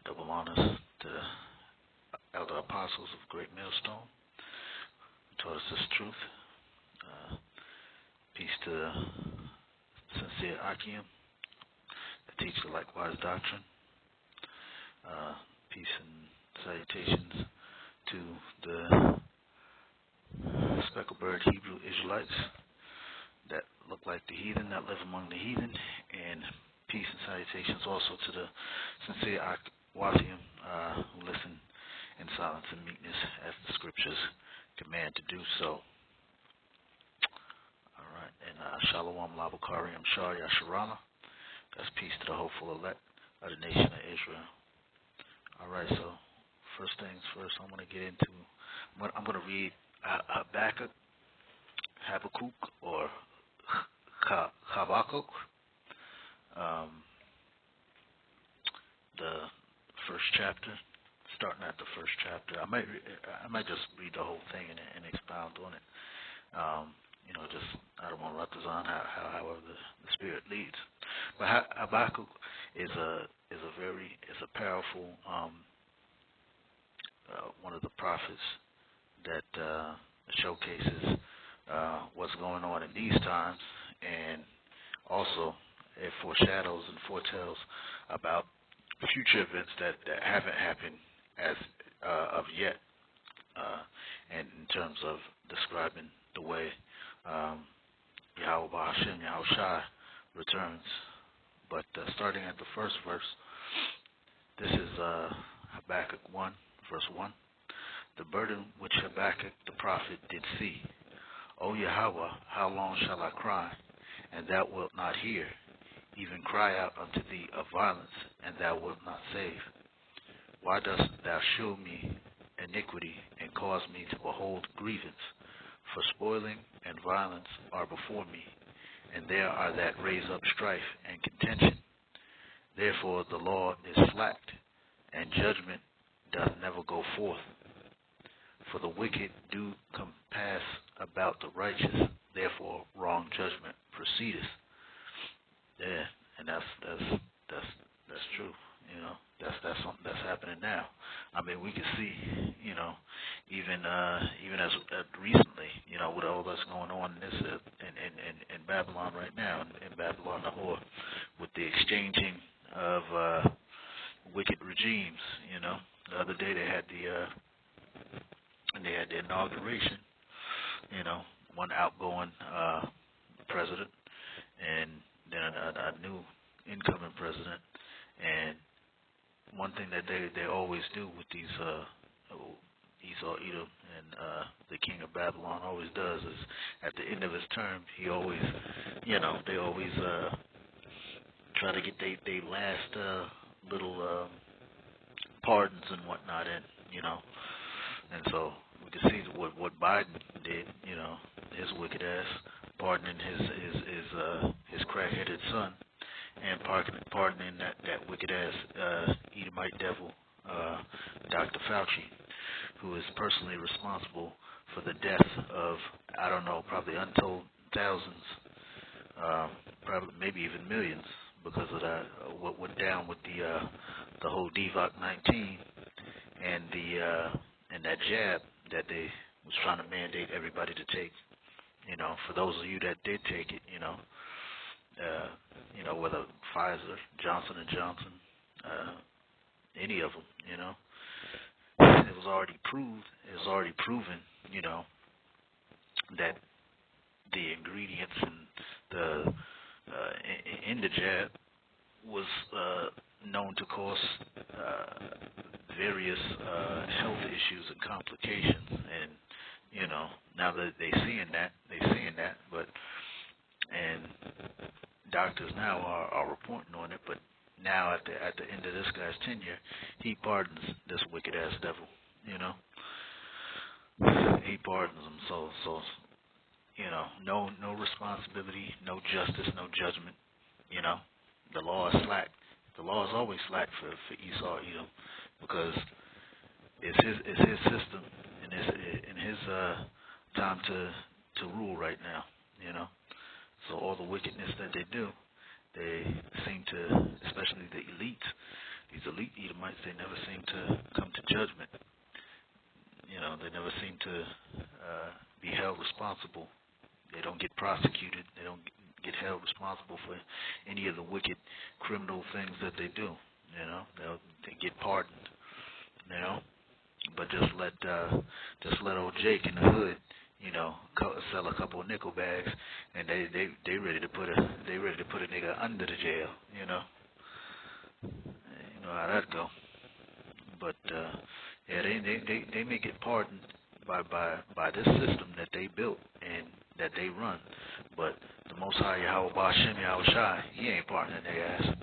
Double honors to the elder apostles of Great Millstone who taught us this truth. Peace to the sincere Akim that teach the likewise doctrine. Peace and salutations to the speckled-bird Hebrew Israelites that look like the heathen, that live among the heathen, and peace and salutations also to the sincere Akim who listen in silence and meekness as the scriptures command to do so. All right, and Shalom Labukariam Shah Yasharala. That's peace to the hopeful elect of the nation of Israel. All right, so first things first, I'm going to get into, I'm going to read Habbakuk, or Habbakuk, the first chapter, starting at the first chapter. I might just read the whole thing and expound on it. I don't want to represent however the Spirit leads. But Habbakuk is a powerful one of the prophets that showcases what's going on in these times, and also it foreshadows and foretells about future events that haven't happened as of yet, and in terms of describing the way Yahweh Hashem Yahushai returns. But starting at the first verse, this is Habbakuk 1, verse 1. The burden which Habbakuk the prophet did see. O Yahweh, how long shall I cry, and thou wilt not hear? Even cry out unto thee of violence, and thou wilt not save. Why dost thou shew me iniquity, and cause me to behold grievance? For spoiling and violence are before me, and there are that raise up strife and contention. Therefore the law is slacked, and judgment doth never go forth. For the wicked do compass about the righteous, therefore wrong judgment proceedeth. Yeah, and that's true. That's something that's happening now. I mean, we can see, even as recently, with all that's going on in this in Babylon right now, in Babylon the whore, with the exchanging of wicked regimes. The other day they had the inauguration. One outgoing president, and then a new incoming president. And one thing that they always do with these Esau, Edom, and the king of Babylon always does is at the end of his term, he always, they always try to get they last little pardons and whatnot in, and so we can see what Biden did, his wicked ass, pardoning his crack-headed son, and pardoning that wicked ass Edomite devil, Dr. Fauci, who is personally responsible for the death of, I don't know, probably untold thousands, probably maybe even millions, because of that, what went down with the whole DVOC 19 and that jab that they was trying to mandate everybody to take. For those of you that did take it, whether Pfizer, Johnson & Johnson, any of them, it was already proved. It was already proven, that the ingredients and in the jab was known to cause various health issues and complications, and now that they're seeing that, but and doctors now are reporting on it, but now at the end of this guy's tenure, he pardons this wicked ass devil, he pardons him, so no responsibility, no justice, no judgment, the law is slack. The law is always slack for Esau, because it's his system and his time to rule right now, So all the wickedness that they do, they seem to, especially the elites, These elite Edomites, they never seem to come to judgment. They never seem to be held responsible. They don't get prosecuted. They don't get held responsible for any of the wicked criminal things that they do. They get pardoned. But just let old Jake in the hood, sell a couple of nickel bags, and they ready to put a nigga under the jail. You know how that go. But yeah, they may get pardoned by this system that they built and that they run. But the Most High Yahweh Ba'Shem Yahweh Shai, he ain't pardoning their ass,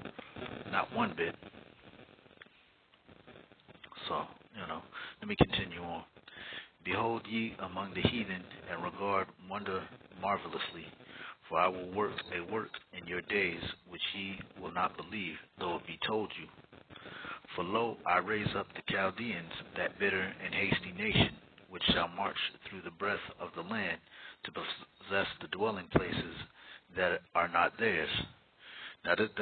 not one bit. So, let me continue on. Behold ye among the heathen, and regard wonder marvelously, for I will work a work in your days which ye will not believe, though it be told you. For lo, I raise up the Chaldeans, that bitter and hasty nation, which shall march through the breadth of the land to possess the dwelling places that are not theirs. Now that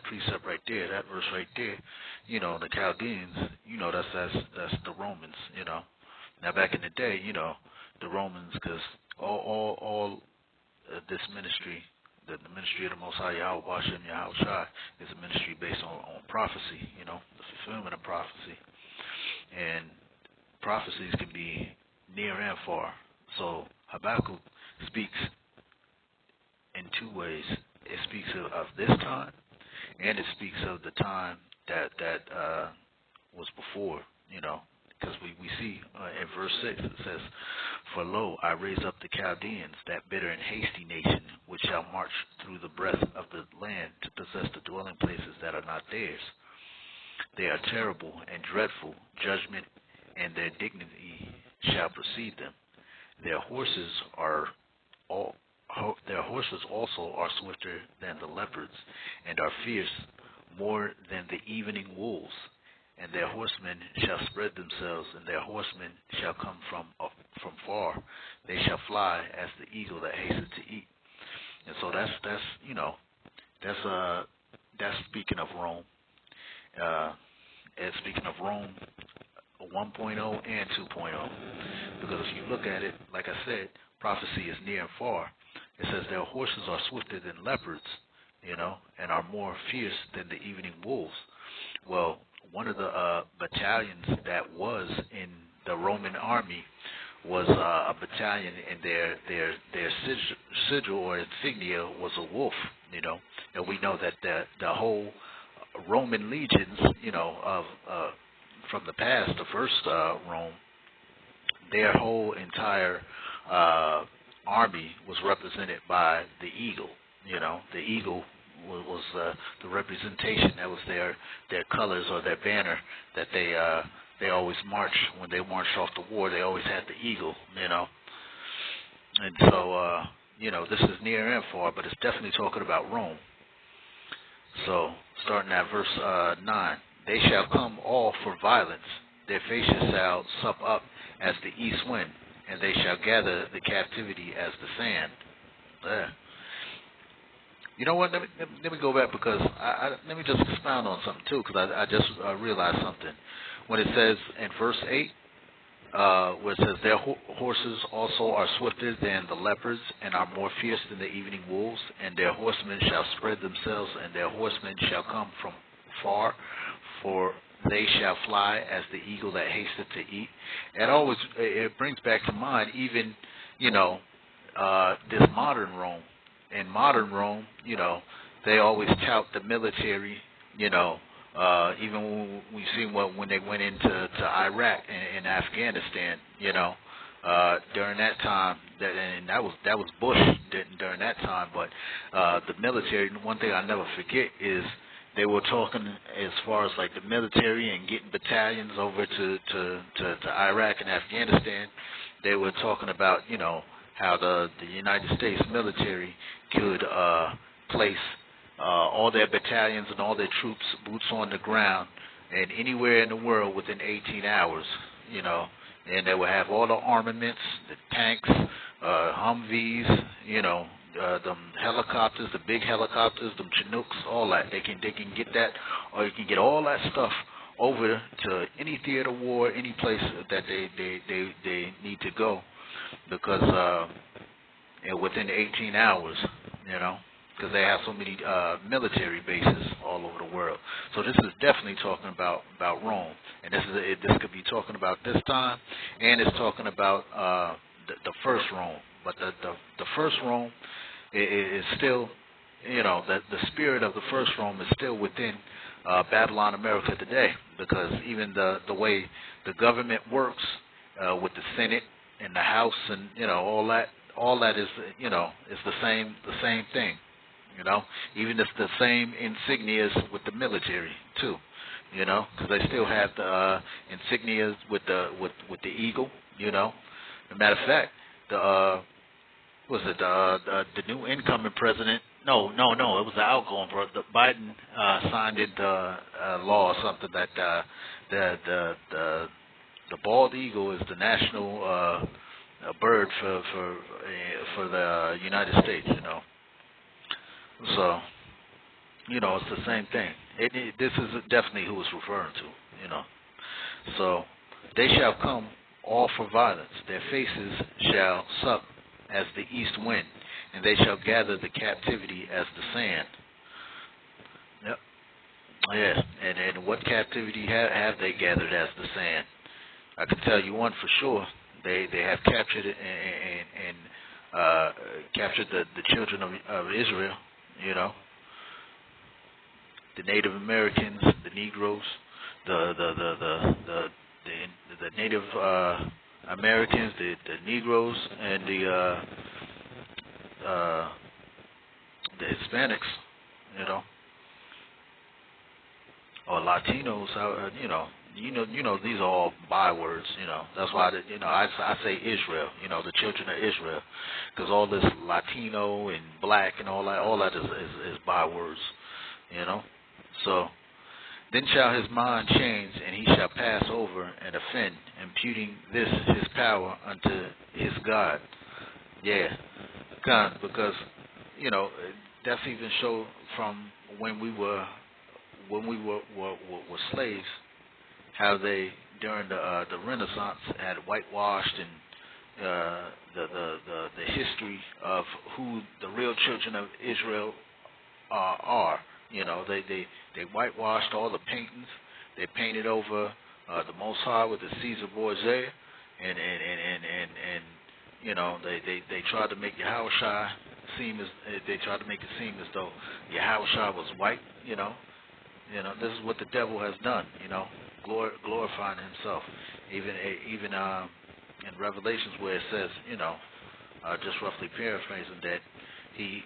precept right there, that verse right there, the Chaldeans, that's the Romans, Now back in the day, the Romans, because all this ministry, the ministry of the Most High Yahweh Ba'Shem Yahweh Shai, is a ministry based on prophecy, the fulfillment of prophecy. And prophecies can be near and far. So Habbakuk speaks in two ways. It speaks of this time, and it speaks of the time that was before, because we see in verse 6 it says, for lo, I raise up the Chaldeans, that bitter and hasty nation, which shall march through the breadth of the land to possess the dwelling places that are not theirs. They are terrible and dreadful, judgment and their dignity shall precede them. Their horses also are swifter than the leopards, and are fierce more than the evening wolves. And their horsemen shall spread themselves, and their horsemen shall come from far. They shall fly as the eagle that hasteth to eat. And so that's speaking of Rome. And speaking of Rome 1.0 and 2.0, because if you look at it, like I said, prophecy is near and far. It says their horses are swifter than leopards, and are more fierce than the evening wolves. Well, one of the battalions that was in the Roman army was a battalion, and their sigil or insignia was a wolf, and we know that the whole Roman legions, of from the past, the first Rome, their whole entire army was represented by the eagle. The eagle was the representation. That was their colors or their banner that they always march when they marched off to war. They always had the eagle, And so this is near and far, but it's definitely talking about Rome. So starting at verse 9, they shall come all for violence. Their faces shall sup up as the east wind, and they shall gather the captivity as the sand. There. You know what? Let me go back, because let me just expound on something too, because I just realized something. When it says in verse 8, where it says their horses also are swifter than the leopards, and are more fierce than the evening wolves, and their horsemen shall spread themselves, and their horsemen shall come from far, for they shall fly as the eagle that hasteth to eat. And always it brings back to mind even this modern Rome. In modern Rome, they always tout the military, even when we see when they went into Iraq and Afghanistan, during that time, and that was Bush during that time. But the military, one thing I never forget is they were talking as far as like the military and getting battalions over to Iraq and Afghanistan. They were talking about how the United States military could place all their battalions and all their troops, boots on the ground, and anywhere in the world within 18 hours, and they would have all the armaments, the tanks, Humvees, them helicopters, the big helicopters, them Chinooks, all that. They can get that, or you can get all that stuff over to any theater war, any place that they need to go, because within 18 hours, because they have so many military bases all over the world. So this is definitely talking about Rome, and this could be talking about this time, and it's talking about the first Rome. But the first Rome is still, the spirit of the first Rome is still within Babylon, America today, because even the way the government works with the Senate and the House and all that is is the same thing. Even it's the same insignias with the military too. Because they still have the insignias with the eagle. As a matter of fact, the new incoming president? No, it was the outgoing president. Biden signed into law or something that the bald eagle is the national bird for the United States. So it's the same thing. This is definitely who it's referring to. So they shall come all for violence. Their faces shall suck as the east wind, and they shall gather the captivity as the sand. Yep. Yeah. And what captivity have they gathered as the sand? I can tell you one for sure. They have captured it and captured the children of Israel. The Native Americans, the Negroes, the Native Americans, the Negroes, and the Hispanics, or Latinos. These are all bywords. That's why I say Israel. The children of Israel, because all this Latino and black and all that is bywords. So then shall his mind change, and he shall pass over and offend, imputing this his power unto his God. Yeah, God, because that's even show from when we were slaves, how they during the Renaissance had whitewashed and the history of who the real children of Israel are. They whitewashed all the paintings. They painted over the Most High with the Caesar Borgia, and they tried to make Yahushua seem as though Yahushua was white. This is what the devil has done. Glorifying himself. Even in Revelations where it says, just roughly paraphrasing, that he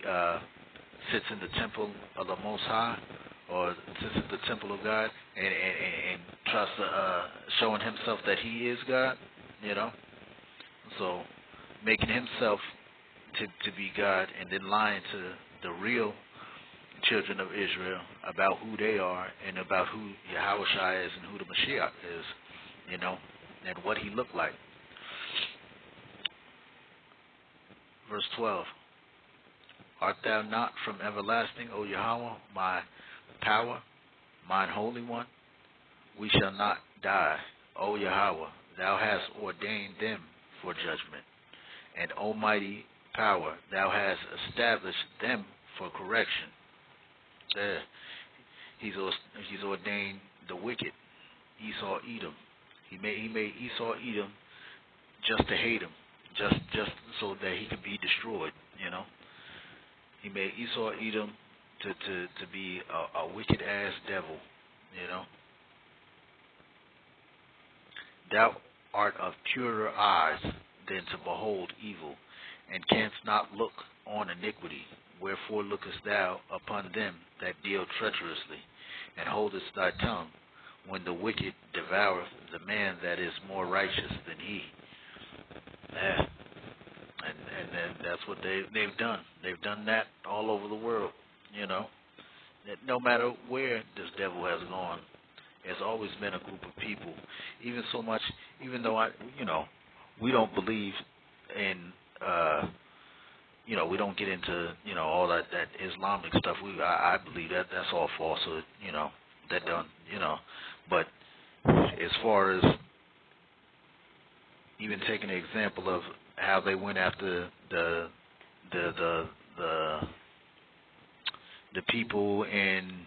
sits in the temple of the Most High, or sits in the temple of God, and tries to showing himself that he is God. So making himself to be God, and then lying to the real children of Israel about who they are and about who Yahushua is and who the Mashiach is, and what he looked like. Verse 12. Art thou not from everlasting, O Yahweh, my power, mine holy one? We shall not die, O Yahweh. Thou hast ordained them for judgment, and almighty power, thou hast established them for correction. There, he's ordained the wicked, Esau, Edom. He made Esau, Edom, just to hate him, just so that he could be destroyed. He made Esau, Edom, to be a wicked ass devil. Thou art of purer eyes than to behold evil, and canst not look on iniquity. Wherefore lookest thou upon them that deal treacherously, and holdest thy tongue, when the wicked devoureth the man that is more righteous than he? And then that's what they've done. They've done that all over the world. That no matter where this devil has gone, there's always been a group of people. Even though we don't believe in we don't get into, all that Islamic stuff. I believe that's all falsehood. That don't, But as far as even taking an example of how they went after the the the people in,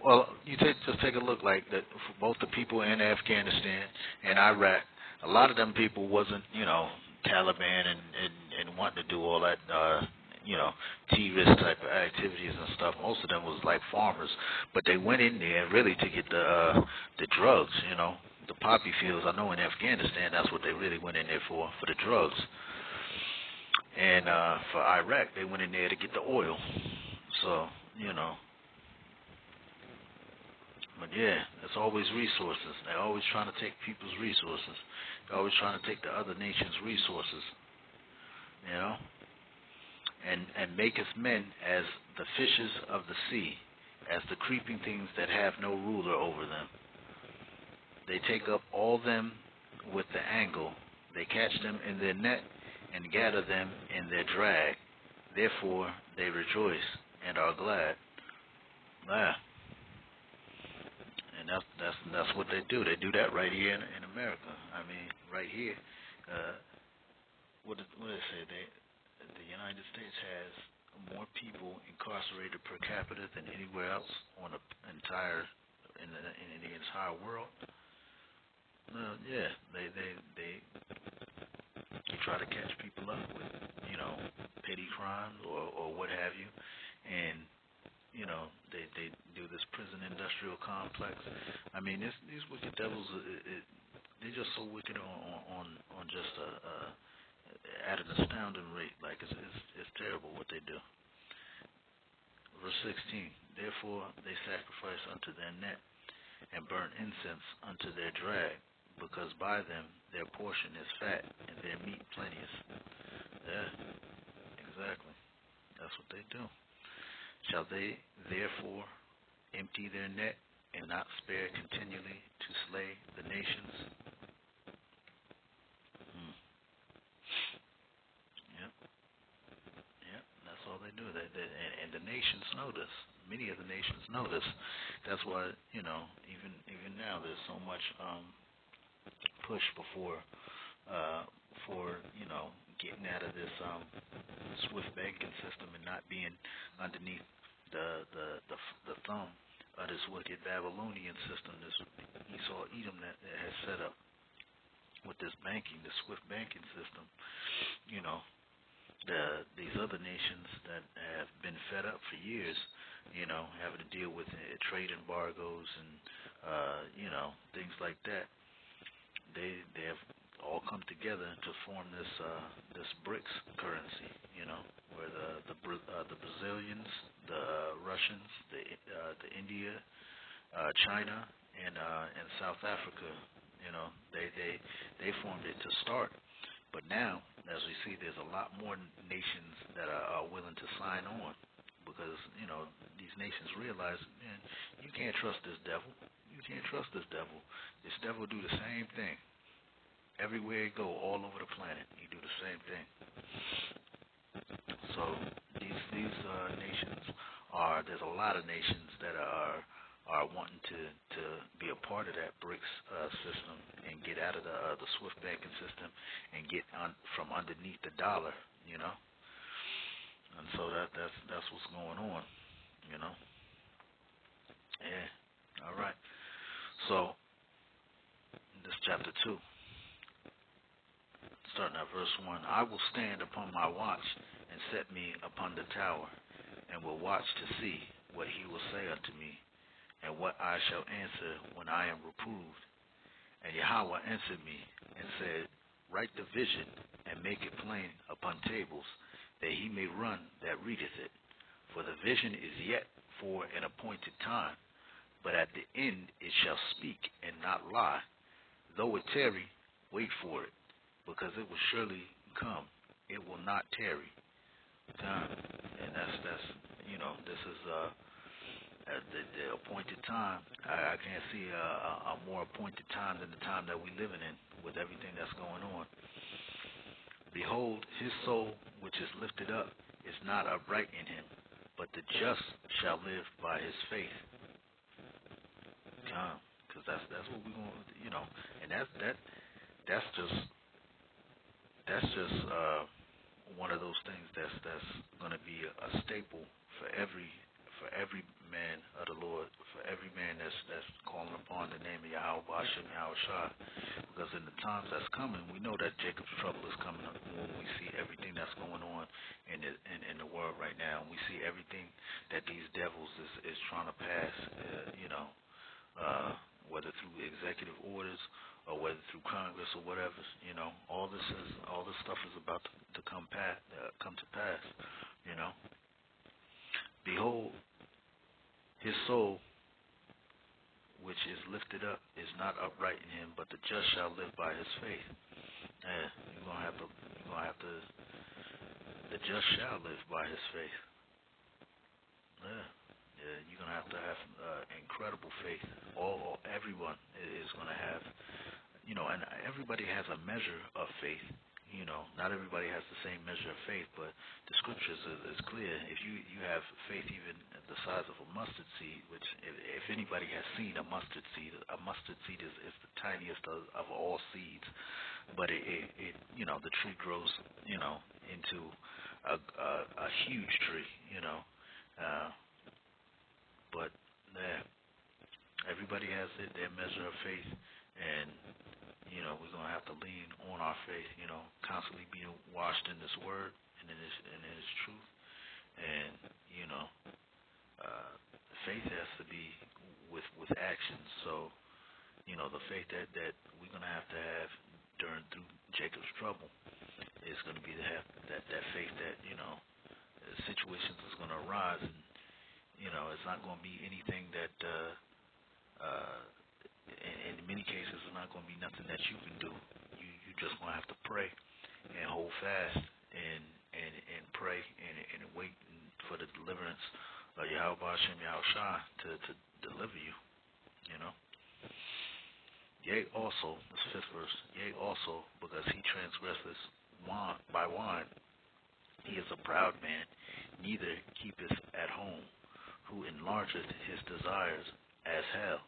well, just take a look like that. Both the people in Afghanistan and Iraq, a lot of them people wasn't, Taliban and wanting to do all that, terrorist type of activities and stuff. Most of them was like farmers, but they went in there really to get the drugs, the poppy fields. I know in Afghanistan that's what they really went in there for the drugs. And for Iraq, they went in there to get the oil. So, but yeah, it's always resources. They're always trying to take people's resources. They're always trying to take the other nation's resources, and maketh men as the fishes of the sea, as the creeping things that have no ruler over them. They take up all them with the angle. They catch them in their net and gather them in their drag. Therefore they rejoice and are glad. Yeah. And that's what they do. They do that right here in America. I mean, right here. What did they say? The United States has more people incarcerated per capita than anywhere else on the entire in the entire world. Yeah, they try to catch people up with, petty crimes or what have you, and they do this prison industrial complex. I mean, these wicked devils, they're just so wicked on just at an astounding rate. Like it's terrible what they do. Verse 16. Therefore they sacrifice unto their net and burn incense unto their drag, because by them their portion is fat and their meat plenteous. Yeah, exactly. That's what they do. Shall they therefore empty their net and not spare continually to slay the nations? Yep. Yep. That's all they do. And the nations know this. Many of the nations know this. That's why, even now there's so much push for getting out of this swift banking system and not being underneath the thumb of this wicked Babylonian system, this Esau Edom that has set up with this banking, the swift banking system. These other nations that have been fed up for years, having to deal with trade embargoes and things like that. They have all come together to form this BRICS currency, where the Brazilians, the Russians, the India, China, and South Africa, they formed it to start. But now, as we see, there's a lot more nations that are willing to sign on, because these nations realize, man, you can't trust this devil. You can't trust this devil. This devil do the same thing. Everywhere he go, all over the planet, he do the same thing. So these nations there's a lot of nations that are wanting to be a part of that BRICS system and get out of the swift banking system and get from underneath the dollar, And so that's what's going on, Yeah. All right. So this chapter 2. Starting at verse 1, I will stand upon my watch and set me upon the tower, and will watch to see what he will say unto me, and what I shall answer when I am reproved. And Yahweh answered me and said, Write the vision and make it plain upon tables, that he may run that readeth it. For the vision is yet for an appointed time, but at the end it shall speak and not lie. Though it tarry, wait for it, because it will surely come. It will not tarry. And that's this is the appointed time. I can't see a more appointed time than the time that we're living in, with everything that's going on. Behold, his soul which is lifted up is not upright in him, but the just shall live by his faith. Come, because that's what we're going to, and that's just one of those things that's going to be a staple for every man of the Lord, for every man that's calling upon the name of Yahweh Hashem Yahushua. Because in the times that's coming, we know that Jacob's trouble is coming up when we see everything that's going on in the world right now. And we see everything that these devils is trying to pass, whether through executive orders or whether through Congress or whatever. All this stuff is about to come to pass. Behold, his soul which is lifted up is not upright in him, but the just shall live by his faith. Yeah, you're gonna have to. The just shall live by his faith. Yeah, you're gonna have incredible faith. Everyone is gonna have, and everybody has a measure of faith. Not everybody has the same measure of faith, but the scriptures is clear. If you have faith even the size of a mustard seed, which if anybody has seen a mustard seed is the tiniest of all seeds, but it the tree grows into a huge tree, but yeah, everybody has their measure of faith, and we're gonna have to lean on our faith, constantly being washed in this word and in His truth, and faith has to be with action. So the faith that we're gonna have through Jacob's trouble is gonna be to have that faith that situations is gonna arise, and it's not gonna be anything that. In many cases, it's not going to be nothing that you can do. You just going to have to pray and hold fast and pray and wait for the deliverance of Yahweh Hashem Yahushua to deliver you. Yea, also, this fifth verse. Yea, also, because he transgresseth by wine, he is a proud man, neither keepeth at home, who enlargeth his desires as hell,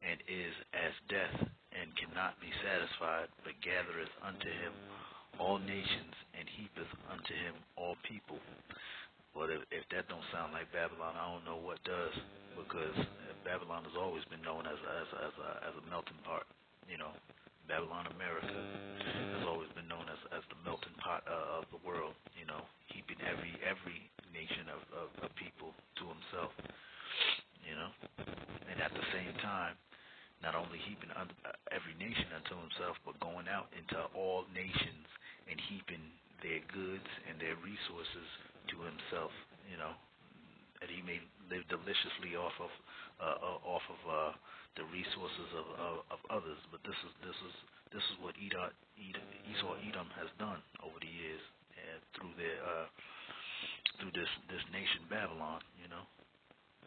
and is as death, and cannot be satisfied, but gathereth unto him all nations, and heapeth unto him all people. But if that don't sound like Babylon, I don't know what does, because Babylon has always been known as a melting pot. Babylon America has always been known as the melting pot of the world. Heaping every nation of people to himself. And at the same time, not only heaping every nation unto himself, but going out into all nations and heaping their goods and their resources to himself, that he may live deliciously off of the resources of others. But this is what Esau Edom has done over the years, through this nation Babylon.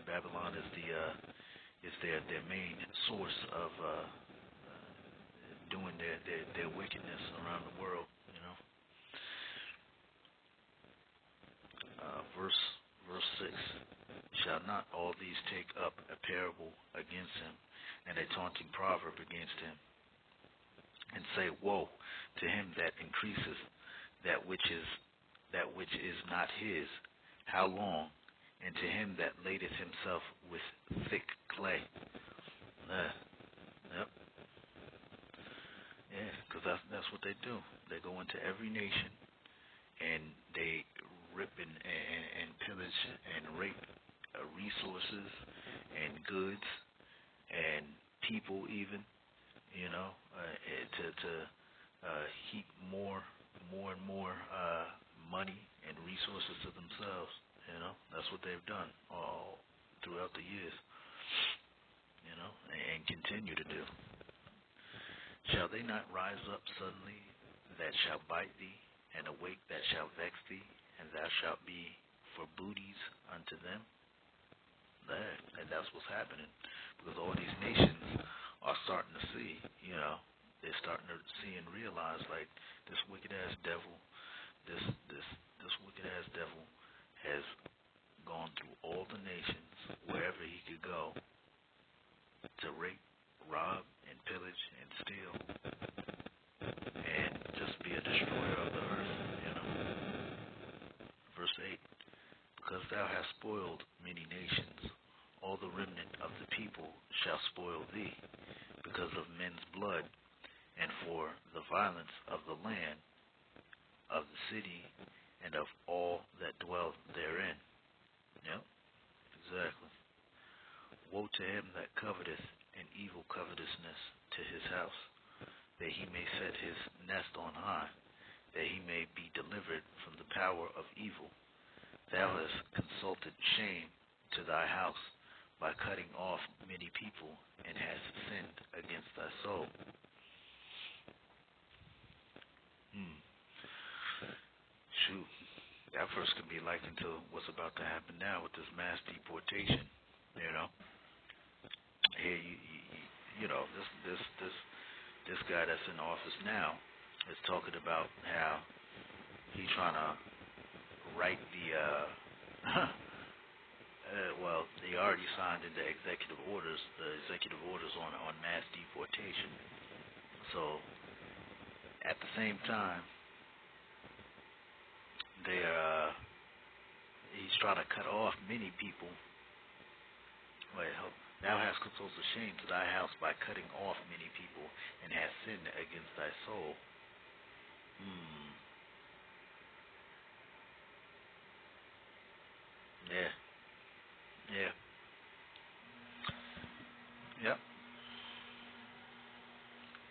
Babylon is their main source of doing their wickedness around the world. Verse 6. Shall not all these take up a parable against him, and a taunting proverb against him, and say, Woe to him that increaseth that which is not his, how long? And to him that ladeth himself with thick clay. Yep. Yeah, because that's what they do. They go into every nation and they rip and pillage and rape resources and goods and people, even, to heap more and more money and resources to themselves. That's what they've done all throughout the years, and continue to do. Shall they not rise up suddenly that shall bite thee, and awake that shall vex thee, and thou shalt be for booties unto them? And that's what's happening, because all these nations are starting to see, they're starting to see and realize like this wicked ass devil, this this this wicked ass devil has gone through all the nations wherever he could go to rape, rob, and pillage and steal and just be a destroyer of the earth, you know. Verse 8, because thou hast spoiled many nations, all the remnant of the people shall spoil thee, because of men's blood, and for the violence of the land, of the city, and of all that dwell therein. Yep, exactly. Woe to him that coveteth an evil covetousness to his house, that he may set his nest on high, that he may be delivered from the power of evil. Thou hast consulted shame to thy house by cutting off many people, and hast sinned against thy soul. Shoot, that verse could be likened to what's about to happen now with this mass deportation. You know, here you know this guy that's in office now is talking about how he's trying to write the well, he already signed into executive orders on mass deportation. So at the same time, he's trying to cut off many people. Wait, thou hast consulted shame to thy house by cutting off many people, and hast sinned against thy soul. Yeah. Yeah. Yep.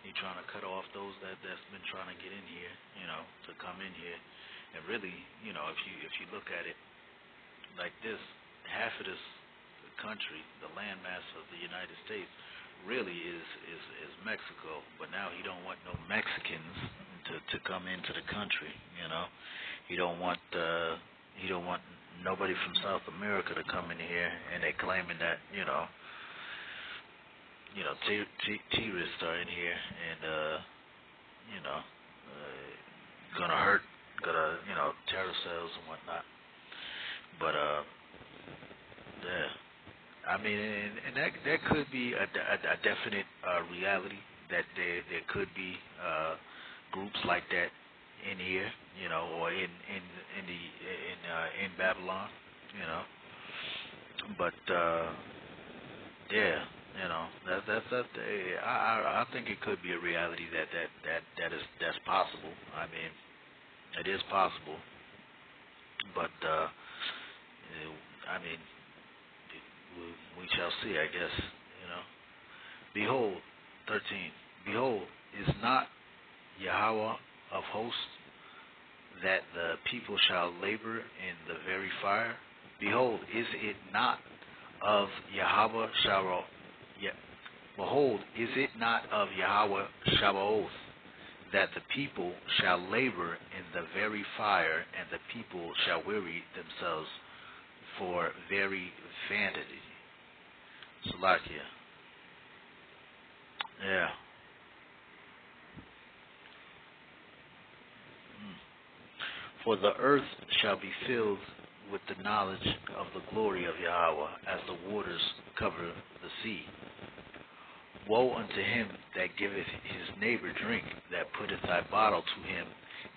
He's trying to cut off those that's been trying to get in here, you know, to come in here. And really, you know, if you look at it like this, half of this country, the landmass of the United States, really is Mexico. But now he don't want no Mexicans to come into the country, you know. He don't want nobody from South America to come in here, and they claiming that, you know, terrorists are in here, and gonna terror cells and whatnot. But yeah, I mean, and that could be a definite reality, that there could be groups like that in here, you know, or in Babylon, you know. But yeah, you know, I think it could be a reality that's possible. I mean, it is possible, but I mean, we shall see, I guess. You know, behold, 13. Behold, is not Yahweh of hosts, that the people shall labor in the very fire? Behold, is it not of Yahweh Shabbaoth? Behold, is it not of Yahweh Shabbaoth, that the people shall labor in the very fire, and the people shall weary themselves for very vanity? Salakia. Yeah. For the earth shall be filled with the knowledge of the glory of Yahweh, as the waters cover the sea. Woe unto him that giveth his neighbor drink, that putteth thy bottle to him,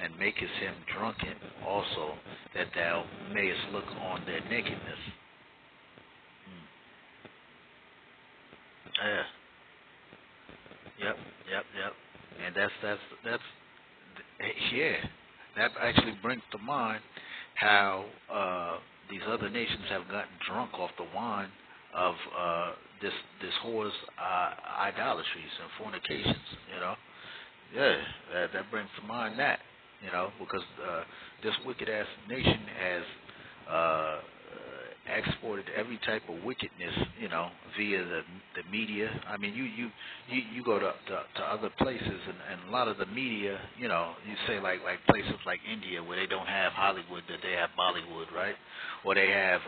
and makest him drunken also, that thou mayest look on their nakedness. Yeah. Yep. And that's yeah. That actually brings to mind how these other nations have gotten drunk off the wine of this whore's idolatries and fornications. You know, yeah, that brings to mind that, you know, because this wicked ass nation has exported every type of wickedness, you know, via the media. I mean, you go to other places, and a lot of the media, you know, you say like places like India, where they don't have Hollywood, that they have Bollywood, right? Or they have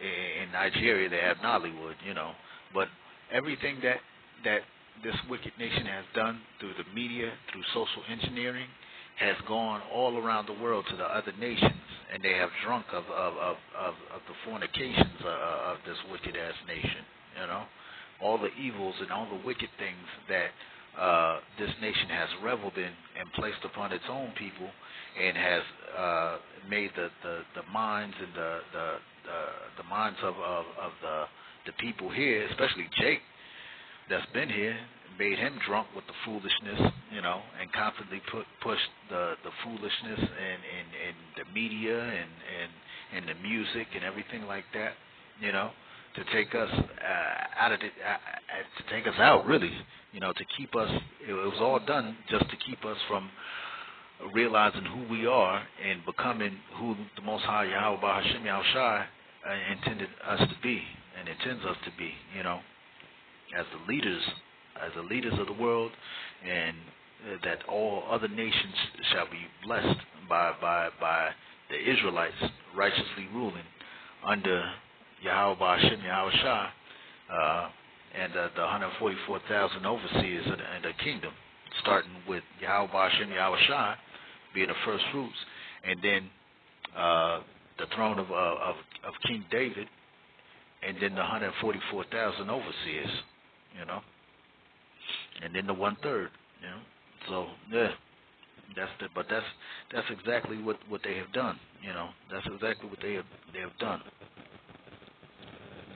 in Nigeria they have Nollywood, you know. But everything that this wicked nation has done through the media, through social engineering, has gone all around the world to the other nations, and they have drunk of the fornications of this wicked ass nation. You know, all the evils and all the wicked things that this nation has reveled in and placed upon its own people, and has made the minds and the minds of the people here, especially Jake, that's been here, made him drunk with the foolishness, you know, and constantly push the foolishness and the media and the music and everything like that, you know, to take us to take us out, really, you know, to keep us. It was all done just to keep us from realizing who we are and becoming who the Most High Yahweh Hashem Yahushai intended us to be and intends us to be, you know, as the leaders of the world, and that all other nations shall be blessed by the Israelites righteously ruling under Yahweh Hashem Yahushai, and the 144,000 overseers in the kingdom, starting with Yahweh Hashem Yahushai being the first fruits, and then the throne of King David, and then the 144,000 overseers, you know, and then the 1/3, you know. So yeah, that's exactly what they have done, you know. That's exactly what they have done.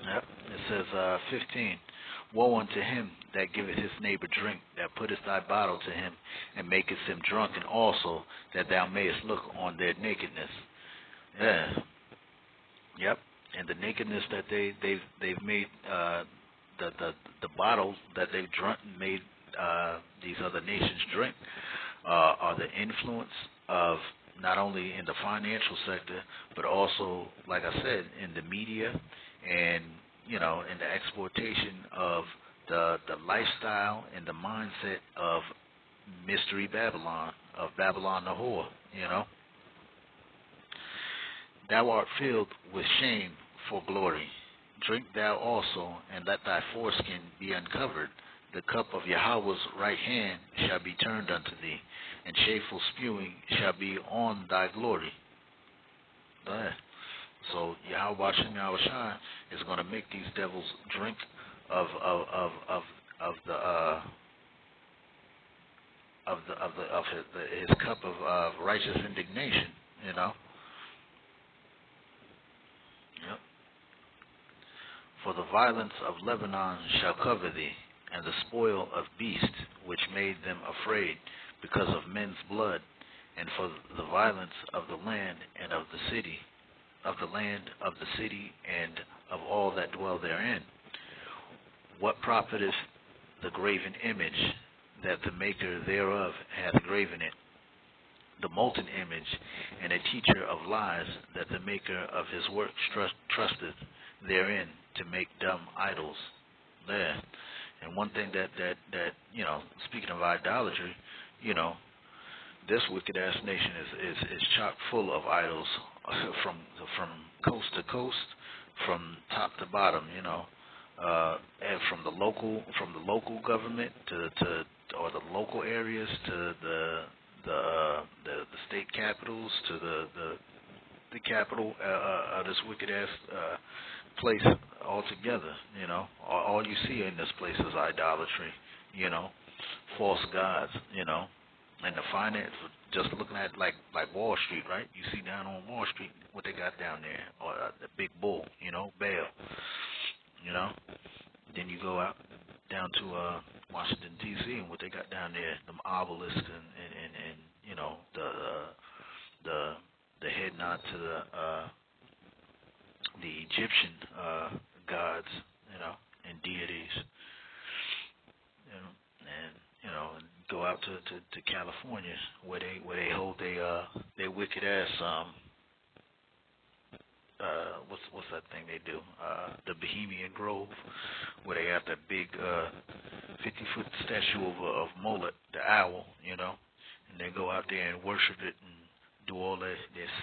Yep. It says 15. Woe unto him that giveth his neighbor drink, that putteth thy bottle to him, and maketh him drunken also, that thou mayest look on their nakedness. Yeah. Yep. And the nakedness that they've made, the bottles that they've made these other nations drink, are the influence of not only in the financial sector, but also, like I said, in the media, and, you know, in the exportation of the lifestyle and the mindset of Mystery Babylon, of Babylon the whore, you know. Thou art filled with shame for glory. Drink thou also, and let thy foreskin be uncovered. The cup of Yahweh's right hand shall be turned unto thee, and shameful spewing shall be on thy glory. So Yahweh Hashem Yahushai is going to make these devils drink of his cup of righteous indignation, you know. Yep. For the violence of Lebanon shall cover thee, and the spoil of beasts which made them afraid because of men's blood, and for the violence of the land and of the city, of the land, of the city, and of all that dwell therein. What profiteth the graven image that the maker thereof hath graven it? The molten image, and a teacher of lies, that the maker of his works trusteth therein to make dumb idols. There. And one thing that you know, speaking of idolatry, you know, this wicked ass nation is chock full of idols, from coast to coast, from top to bottom, you know, and from the local government to or the local areas to the state capitals to the capital of this wicked ass place altogether. You know, all you see in this place is idolatry, you know, false gods, you know, and the finance. Just looking at like Wall Street, right? You see down on Wall Street what they got down there, or the big bull, you know, Baal, you know. Then you go out down to Washington D.C. and what they got down there, them obelisks and you know, the head nod to the Egyptian gods, you know, and deities, you know, and you know, and go out to California where they hold they wicked ass what's that thing they do, the Bohemian Grove, where they have that big 50-foot statue of Molech, the owl, you know, and they go out there and worship it and do all their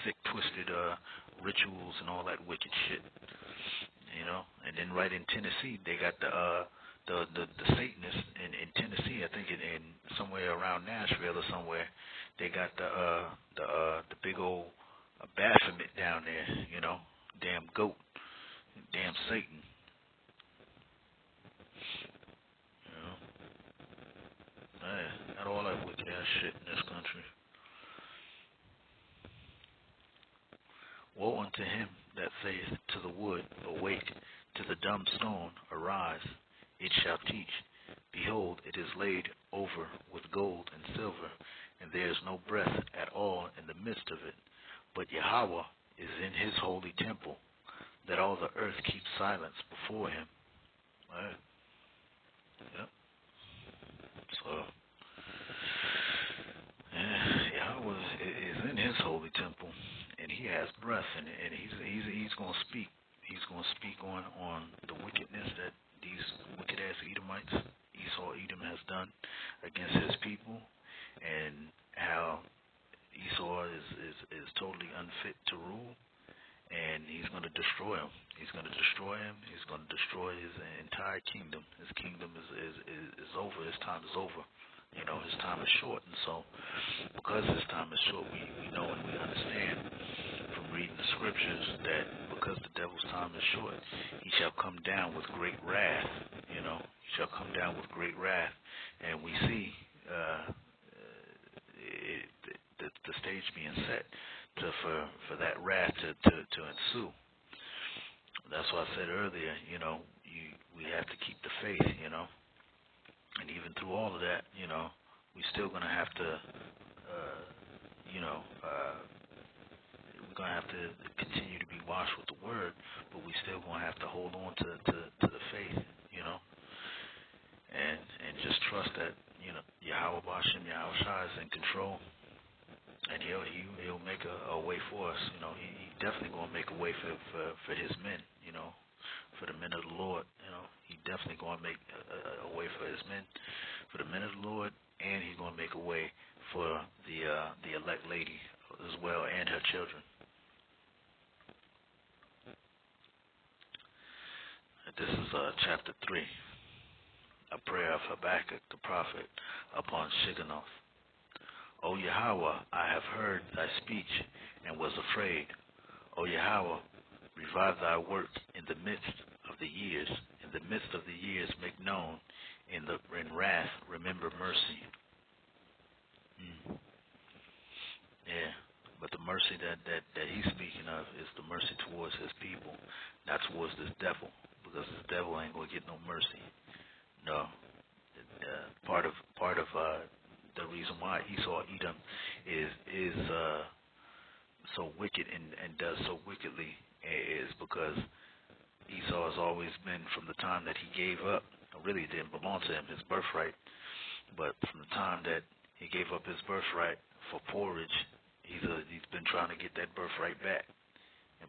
sick, twisted rituals and all that wicked shit, you know. And then right in Tennessee, they got the the Satanists in Tennessee, I think in somewhere around Nashville or somewhere, they got the big old Baphomet down there, damn goat, damn Satan, got all that wicked ass shit in this country. Woe unto him that saith to the wood, awake, to the dumb stone, arise, it shall teach. Behold, it is laid over with gold and silver, and there is no breath at all in the midst of it. But Yahweh is in his holy temple. Let all the earth keep silence before him. Right? Yep. So, Yahweh is in his holy temple, and he has breath, and he's going to speak. He's going to speak on the wickedness that these wicked ass Edomites, Esau Edom, has done against his people, and how Esau is totally unfit to rule, and he's going to destroy him. He's going to destroy him. He's going to destroy his entire kingdom. His kingdom is over. His time is over. His time is short, and so because his time is short, we know and we understand from reading the scriptures that because the devil's time is short, he shall come down with great wrath. He shall come down with great wrath, and we see the stage being set for that wrath to ensue. That's why I said earlier, we have to keep the faith, and even through all of that, we still gonna have to, we're gonna have to continue to be washed with the word, but we still gonna have to hold on to the faith, and just trust that, Yahweh Bashem, Yahweh Shai is in control, and he'll make a way for us. He definitely gonna make a way for his men, for the men of the Lord. He definitely gonna make a way for his men, for the men of the Lord, and he's gonna make a way for the elect lady as well and her children. This is chapter 3, a prayer of Habbakuk the prophet upon Shigionoth. O Yahweh, I have heard thy speech and was afraid. O Yahweh, revive thy work in the midst of the years. In the midst of the years make known. In wrath remember mercy. Yeah, but the mercy that he's speaking of is the mercy towards his people, not towards this devil, because this devil ain't gonna get no mercy. No. Part of the reason why Esau Edom is so wicked and does so wickedly is because Esau has always been, from the time that he gave up, really it didn't belong to him, his birthright, but from the time that he gave up his birthright for porridge, he's been trying to get that birthright back,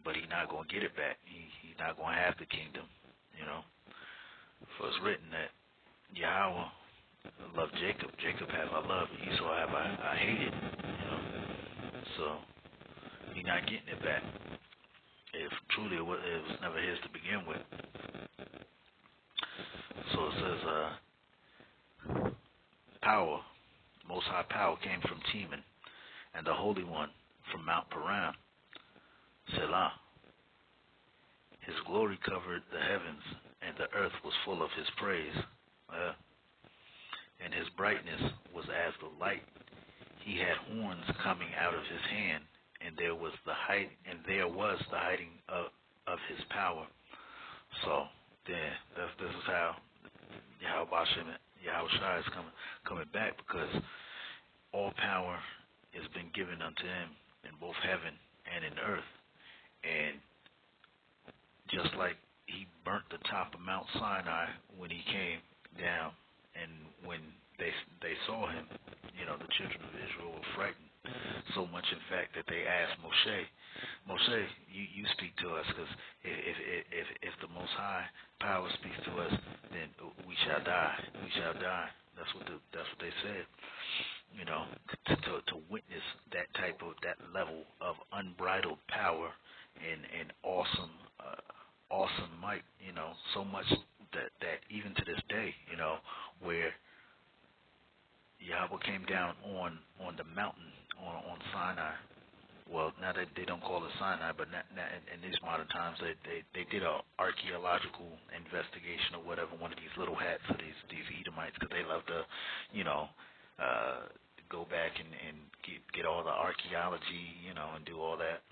but he's not going to get it back. He's not going to have the kingdom, For it's written that Yahweh loved Jacob, Jacob have I loved, Esau have I hated, So he's not getting it back. If truly it was never his to begin with. So it says, power, most high power came from Teman, and the Holy One from Mount Paran, Selah. His glory covered the heavens, and the earth was full of his praise. And his brightness was as the light. He had horns coming out of his hand, and there was the hiding of his power. So then, this is how Yahweh Bashem, Yahweh Shai is coming back, because all power has been given unto him in both heaven and in earth. And just like he burnt the top of Mount Sinai when he came down, and when they saw him, the children of Israel were frightened so much, in fact, that they asked Moshe, you speak to us, because if the Most High power speaks to us, then we shall die. We shall die. That's what they said. To witness that level of unbridled power and awesome might. So much that even to this day, where Yahweh came down on the mountain on Sinai. Well, now they don't call it Sinai, but in these modern times, they did a archaeological investigation or whatever, one of these little hats of these Edomites, because they love to, go back and get all the archaeology, and do all that,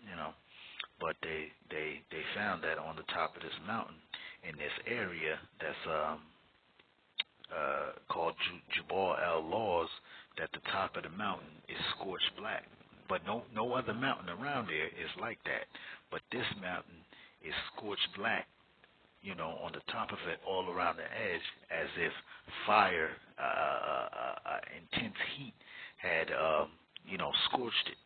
But they found that on the top of this mountain, in this area that's called Jabal al-Lawz, that the top of the mountain is scorched black. But no other mountain around there is like that. But this mountain is scorched black, on the top of it, all around the edge, as if fire, intense heat had, scorched it,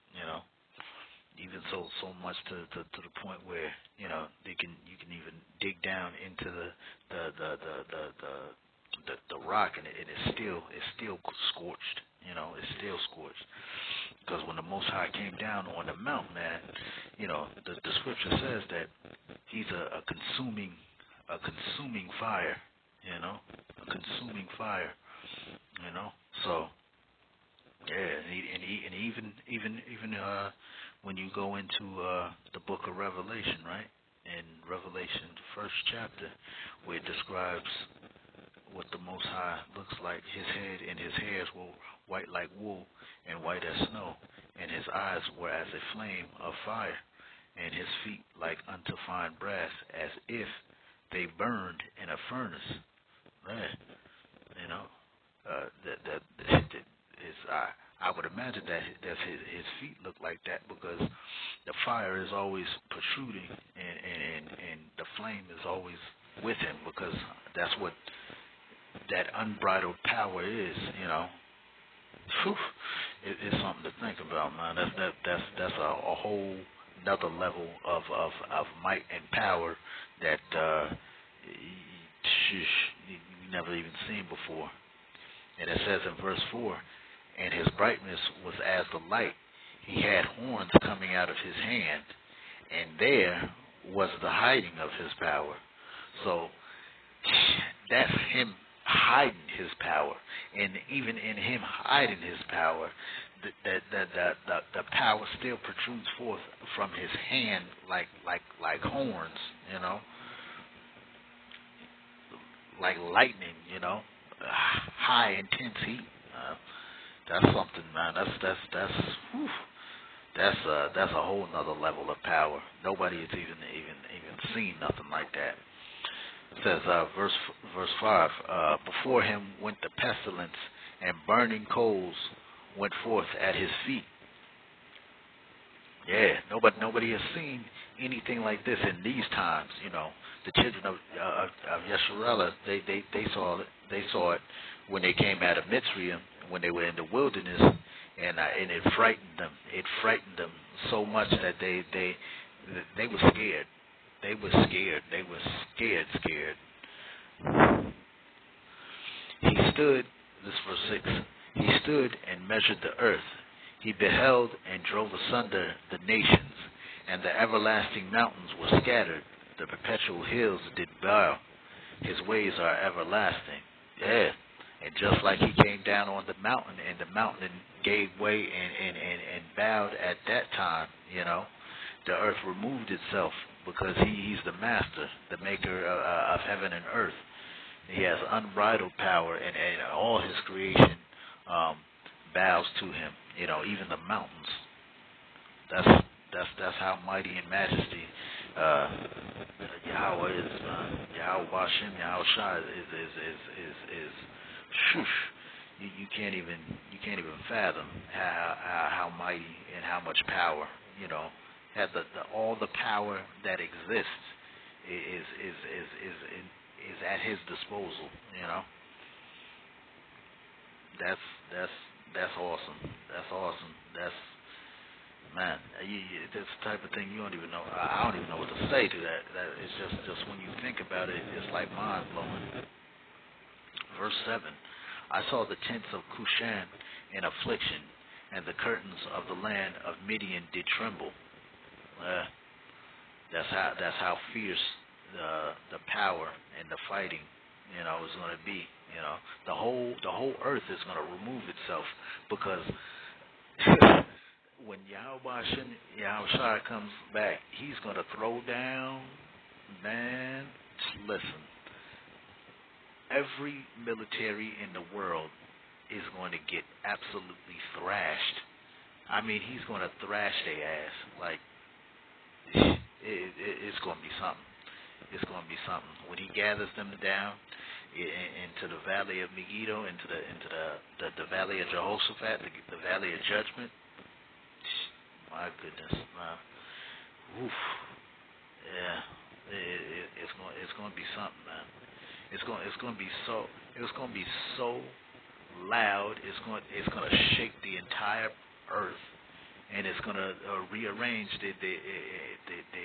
Even so much to the point where you can even dig down into the rock, and it's still scorched. It's still scorched. Because when the Most High came down on the mountain, man, the scripture says that He's a consuming fire. A consuming fire. So yeah, and even when you go into the book of Revelation, right? In Revelation, the first chapter, where it describes what the Most High looks like. His head and his hairs were white like wool and white as snow, and his eyes were as a flame of fire, and his feet like unto fine brass, as if they burned in a furnace. Man, I would imagine that his feet look like that, because the fire is always protruding, and the flame is always with him, because that's what that unbridled power is. Whew, it's something to think about, man. That's a whole another level of might and power that you never even seen before. And it says in verse 4, and his brightness was as the light. He had horns coming out of his hand, and there was the hiding of his power. So that's him hiding his power, and even in him hiding his power, the power still protrudes forth from his hand like horns, like lightning, high intense heat. That's something, man. Whew, that's a whole nother level of power. Nobody has even seen nothing like that. It says, verse 5, before him went the pestilence, and burning coals went forth at his feet. Yeah, nobody has seen anything like this in these times. The children of Yeshurun, they saw it when they came out of Mitzrayim, when they were in the wilderness, and it frightened them. It frightened them so much that they were scared. They were scared. They were scared. He stood, this verse 6, he stood and measured the earth. He beheld and drove asunder the nations, and the everlasting mountains were scattered. The perpetual hills did bow. His ways are everlasting. Yeah. And just like he came down on the mountain, and the mountain gave way and bowed at that time, the earth removed itself, because he's the master, the maker of heaven and earth. He has unbridled power, and all his creation bows to him. Even the mountains. That's how mighty in majesty Yahweh is. Yahweh Hashem, Yahweh Shai is shush. You can't even fathom how mighty and how much power. Has all the power that exists is at his disposal. That's awesome. That's awesome. That's, man. This type of thing you don't even know. I don't even know what to say to that. That it's just when you think about it, it's like mind blowing. Verse 7. I saw the tents of Cushan in affliction, and the curtains of the land of Midian did tremble. That's how fierce the power and the fighting is going to be. The whole earth is going to remove itself because when Yahweh comes back, he's going to throw down, man. Listen, every military in the world is going to get absolutely thrashed. I mean, he's going to thrash their ass. Like, it's going to be something. It's going to be something. When he gathers them down into the valley of Megiddo, into the valley of Jehoshaphat, the valley of judgment. My goodness, man. Oof. Yeah. It's going to be something, man. It's going to be so loud. It's going to shake the entire earth, and it's going to rearrange the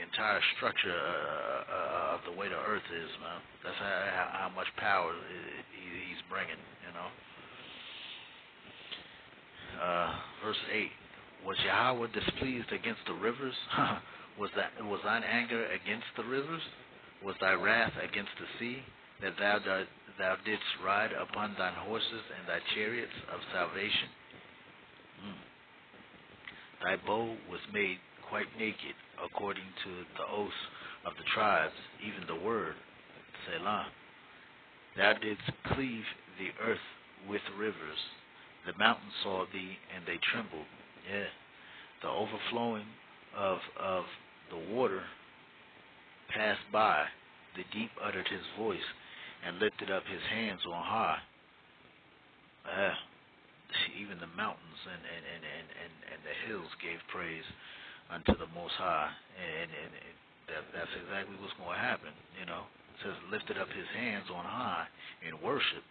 entire structure of the way the earth is, man. That's how much power he's bringing, Verse 8. Was Yahweh displeased against the rivers? Was thine anger against the rivers? Was thy wrath against the sea, that thou didst ride upon thine horses and thy chariots of salvation? Thy bow was made quite naked, according to the oaths of the tribes, even the word, Selah. Thou didst cleave the earth with rivers. The mountains saw thee, and they trembled. Yeah. The overflowing of the water passed by. The deep uttered his voice, and lifted up his hands on high. Even the mountains and the hills gave praise unto the Most High, and that's exactly what's going to happen. It says lifted up his hands on high in worship.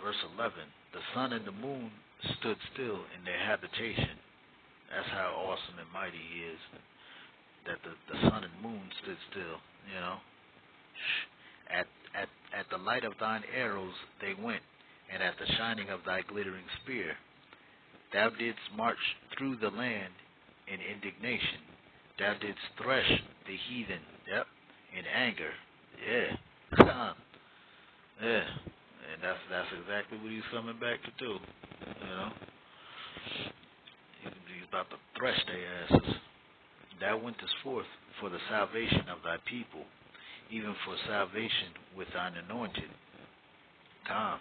Verse 11: the sun and the moon stood still in their habitation. That's how awesome and mighty he is. That the sun and moon stood still. At the light of thine arrows they went, and at the shining of thy glittering spear. Thou didst march through the land in indignation. Thou didst thresh the heathen, in anger. Yeah. Yeah. And that's exactly what he's coming back to do. He's about to thresh their asses. Thou wentest forth for the salvation of thy people, even for salvation with thine anointed. Come.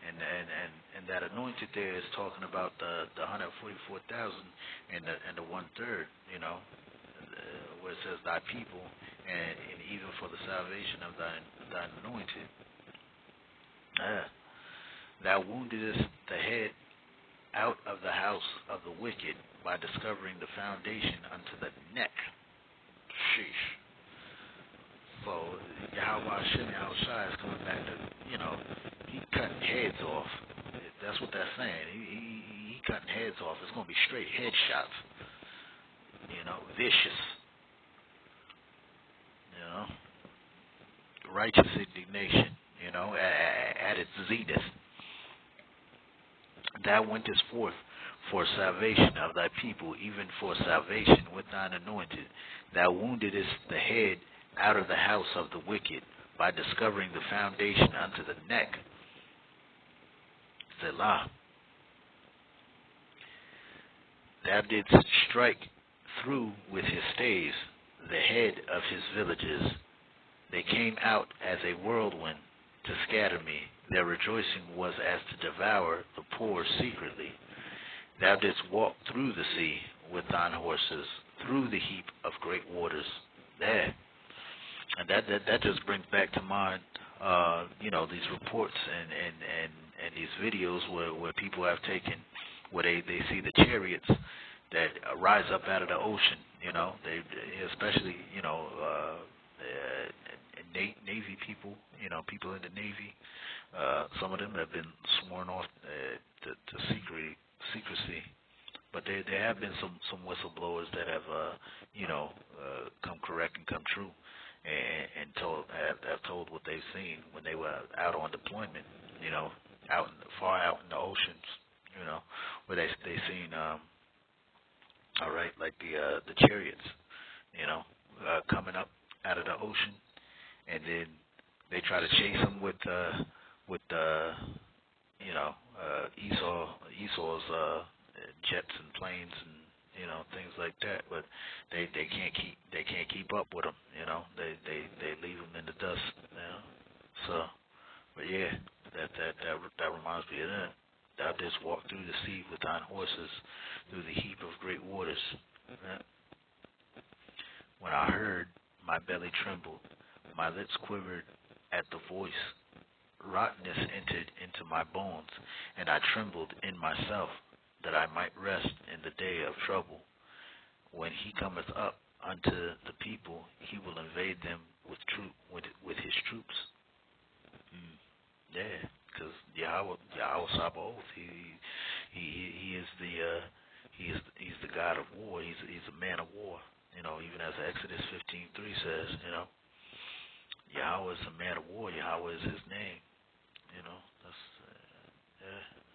And that anointed there is talking about the 144,000 and the 1/3, where it says thy people, and even for the salvation of thine anointed. Thou woundedest the head out of the house of the wicked by discovering the foundation unto the neck. Sheesh. So Yahweh Shai is coming back to, he cutting heads off. That's what that's saying. He cutting heads off. It's going to be straight headshots. Vicious. Righteous indignation. At its zenith. Thou wentest forth for salvation of thy people, even for salvation with thine anointed. Thou woundedest the head out of the house of the wicked by discovering the foundation unto the neck. Selah. Thou didst strike through with his staves the head of his villages. They came out as a whirlwind to scatter me. Their rejoicing was as to devour the poor secretly. Thou didst walk through the sea with thine horses, through the heap of great waters. There. And that just brings back to mind, these reports and these videos where people have taken, where they see the chariots that rise up out of the ocean. They especially Navy people, people in the Navy. Some of them have been sworn off to secrecy, but there have been some whistleblowers that have come correct and come true, and have told what they've seen when they were out on deployment, far out in the oceans, where they seen like the chariots, coming up out of the ocean. ocean, and then they try to chase him with Esau's jets and planes and things like that, but they can't keep up with him. They leave him in the dust. So, but yeah, that reminds me of that. Thou didst walk through the sea with thine horses, through the heap of great waters. Yeah. When I heard, my belly trembled, my lips quivered at the voice. Rottenness entered into my bones, and I trembled in myself, that I might rest in the day of trouble. When he cometh up unto the people, he will invade them with his troops. Yeah, because Yahweh Sabaoth, he is he's the God of war. He's a man of war. Even as Exodus 15:3 says, Yahweh is a man of war. Yahweh is his name. That's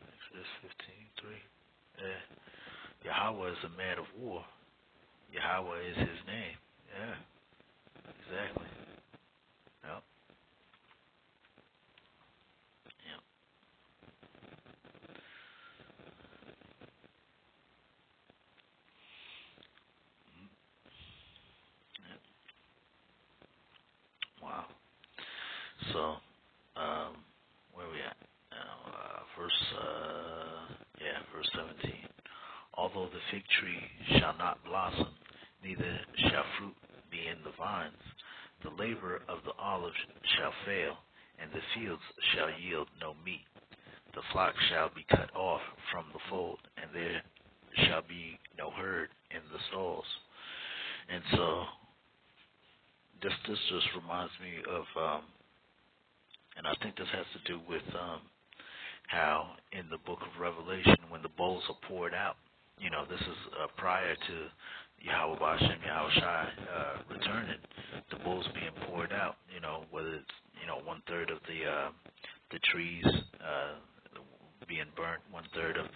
Exodus 15:3. Yeah, Yahweh is a man of war. Yahweh is his name. Yeah, exactly. Yep. Yep. Yep. Wow. So, where we at now? Verse 17. Although the fig tree shall not blossom, neither shall fruit be in the vines, the labor of the olive shall fail, and the fields shall yield no meat. The flock shall be cut off from the fold, and there shall be no herd in the stalls. And so, this just reminds me of, and I think this has to do with how in the book of Revelation, when the bowls are poured out, this is prior to Yahweh Bashem, Yahweh Shai returning, the bowls being poured out, whether it's, 1/3 of the trees being burnt, 1/3 of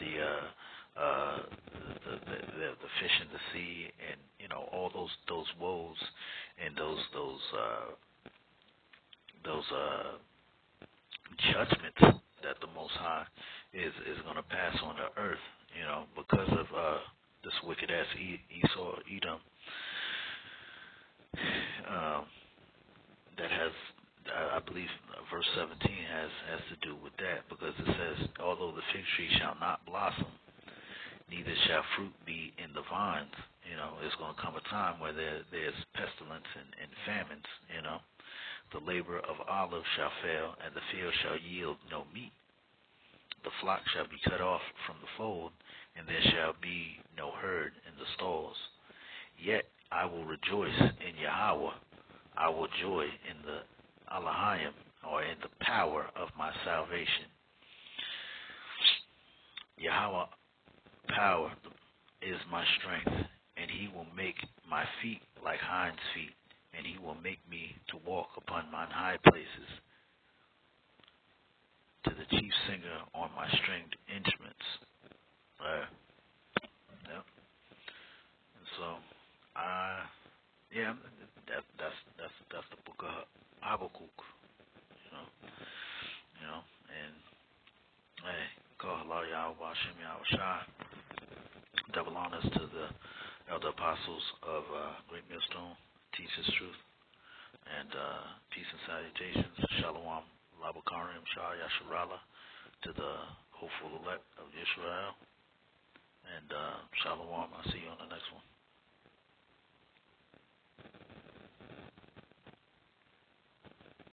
the fish in the sea, and, all those woes and those judgments that the Most High is going to pass on the earth, because of this wicked ass Esau, Edom, that has, I believe, verse 17 has to do with that, because it says, although the fig tree shall not blossom, neither shall fruit be in the vines. It's going to come a time where there's pestilence and famines. The labor of olive shall fail, and the field shall yield no meat. The flock shall be cut off from the fold, and there shall be no herd in the stalls. Yet I will rejoice in Yahweh. I will joy in the Elohim, or in the power of my salvation. Yahweh power is my strength, and he will make my feet like hinds' feet, and he will make me to walk upon mine high places. To the chief singer on my stringed instruments. Yep. And so, that's the book of Habbakuk. And hey, call Allah Yahweh Hashem Yahweh Shai. Double honors to the elder apostles of Great Millstone, teach his truth. And peace and salutations, Shalom, Labakarim, Shah Yasharala, to the hopeful elect of Israel. And Shalom, I'll see you on the next one.